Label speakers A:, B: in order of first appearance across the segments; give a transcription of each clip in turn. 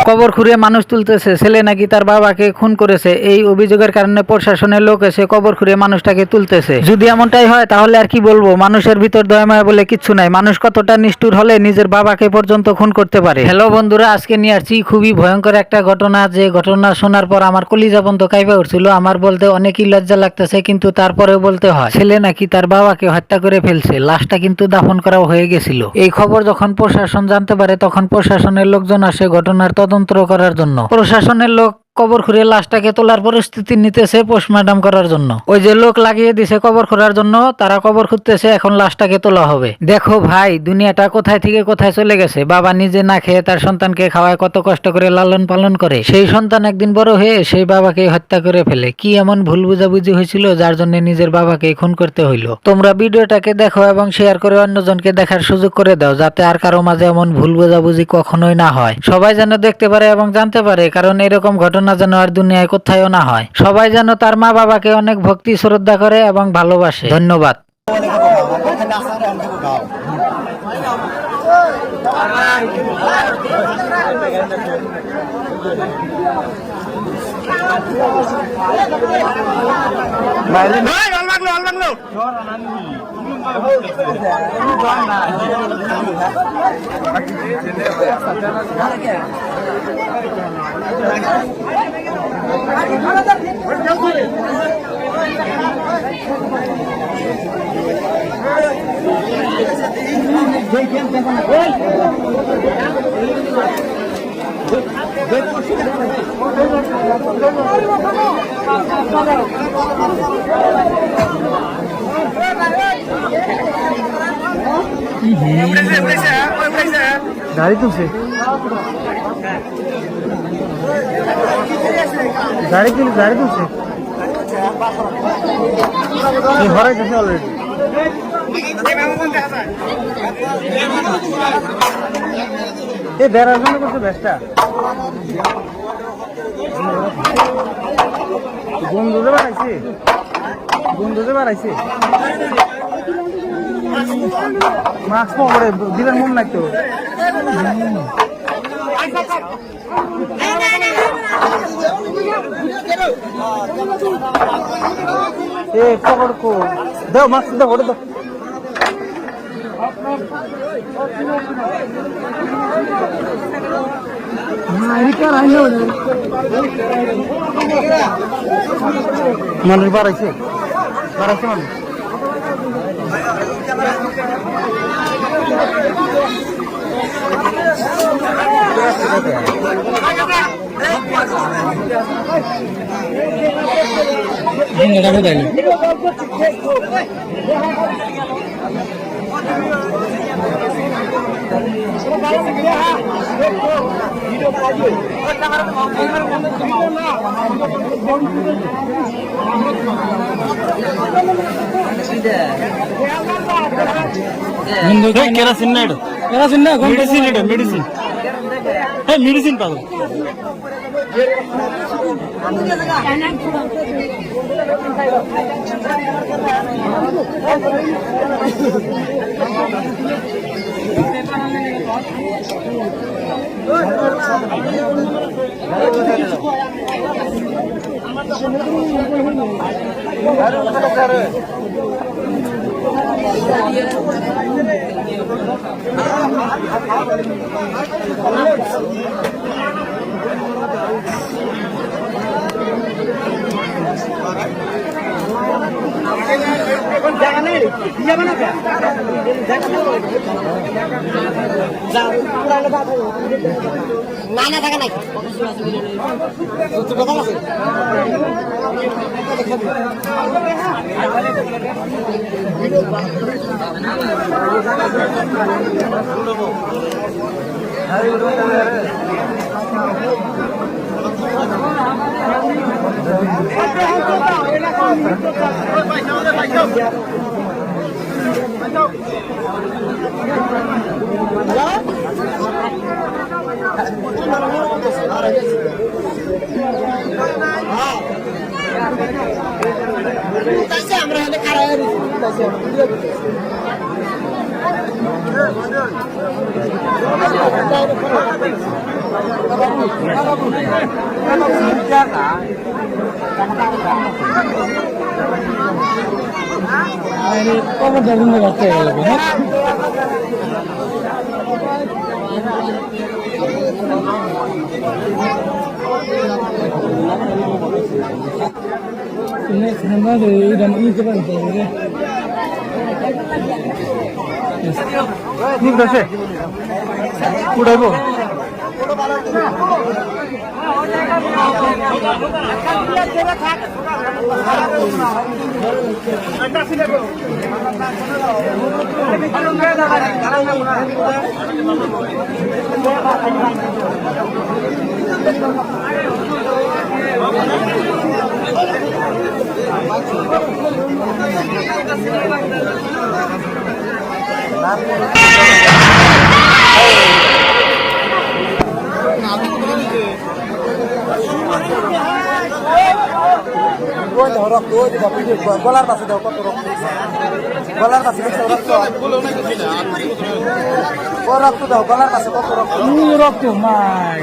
A: কবর খুঁড়ে মানুষ তুলতেছে, ছেলে নাকি তার বাবাকে খুন করেছে। এই অভিযোগের কারণে প্রশাসনের লোক এসে কবর খুঁড়ে মানুষটাকে তুলতেছে। যদি এমনটাই হয় তাহলে আর কি বলবো, মানুষের ভিতর দয়া মায়া বলে কিচ্ছু নাই। মানুষ কতটা নিষ্ঠুর হলে নিজের বাবাকে পর্যন্ত খুন করতে পারে। হ্যালো বন্ধুরা, আজকে নিয়ে আসছি খুবই ভয়ঙ্কর একটা ঘটনা। যে ঘটনা শোনার পর আমার কলিজা বন্ধ কাইপা উঠছিল। আমার বলতে অনেকই লজ্জা লাগতেছে, কিন্তু তারপরেও বলতে হয়, ছেলে নাকি তার বাবাকে হত্যা করে ফেলছে। লাশটা কিন্তু দাফন করা হয়ে গেছিল। এই খবর যখন প্রশাসন জানতে পারে তখন প্রশাসনের লোকজন আসে ঘটনার তদন্ত করার জন্য। প্রশাসনের লোক কবর খুঁড়ে লাশটাকে তোলার প্রস্তুতি নিতেছে পোস্টমর্টম করার জন্য। ওই যে লোক লাগিয়ে দিছে কবর খোঁড়ার জন্য, তারা কবর খুঁড়তেছে, এখন লাশটাকে তোলা হবে। দেখো ভাই, দুনিয়াটা কোথায় থেকে কোথায় চলে গেছে। বাবা নিজে না খেয়ে তার সন্তানকে খাওয়ায়, কত কষ্ট করে লালন পালন করে। সেই সন্তান একদিন বড় হয়ে সেই বাবাকে হত্যা করে ফেলে। কি এমন ভুল বুঝাবুঝি হয়েছিল যার জন্য নিজের বাবাকে খুন করতে হইলো? তোমরা ভিডিওটাকে দেখো এবং শেয়ার করে অন্যজনকে দেখার সুযোগ করে দাও, যাতে আর কারো মাঝে এমন ভুল বুঝাবুঝি কখনোই না হয়। সবাই যেন দেখতে পারে এবং জানতে পারে, কারণ এরকম ঘটনা যেন আর দুনিয়ায় কোথাও না হয়। সবাই যেন তার মা বাবাকে অনেক ভক্তি শ্রদ্ধা করে এবং ভালোবাসে। ধন্যবাদ।
B: গাড়ি তুলছে, গাড়ি তুলছে হরাইতেছে অলরেডি। এ বেড়ার জন্য করছে বেশটা বন্ধুদের বাড়াইছে মাস্ক পরে দিবেন মন লাগতো। এ পকড় কো দাও, মাস্ক দাও, ওটা দাও। মানুষ বাড়াইছে মানুষ। কেরাসিন না মেডিসিন পাবো।
C: না থাকা নাই আমরা খারাপ
B: কবর দেখুন যাচ্ছে ঠিক আছে উড়াইব রক্ত গলার পাশে দাও কত রক্ত গলার পাশে রক্ত রক্ত দাও গলার পাশে কত রক্ত রক্ত মাই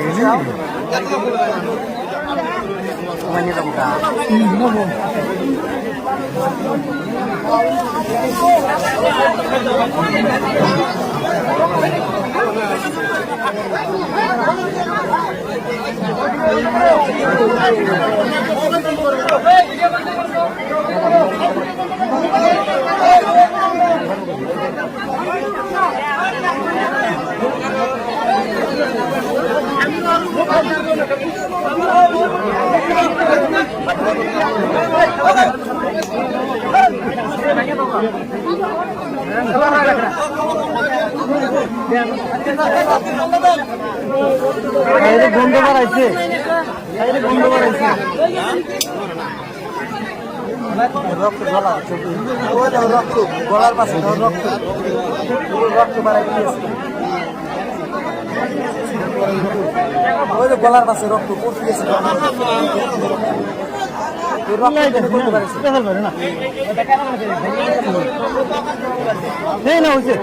B: গন্ধ বাড়াইছে গন্ধ বাড়াইছে রক্ত গলা রক্ত গলার পাশে রক্ত রক্ত বাড়াই দিয়েছে ওই যে গলার পাশে রক্ত পড়তে গেছে না হয়েছে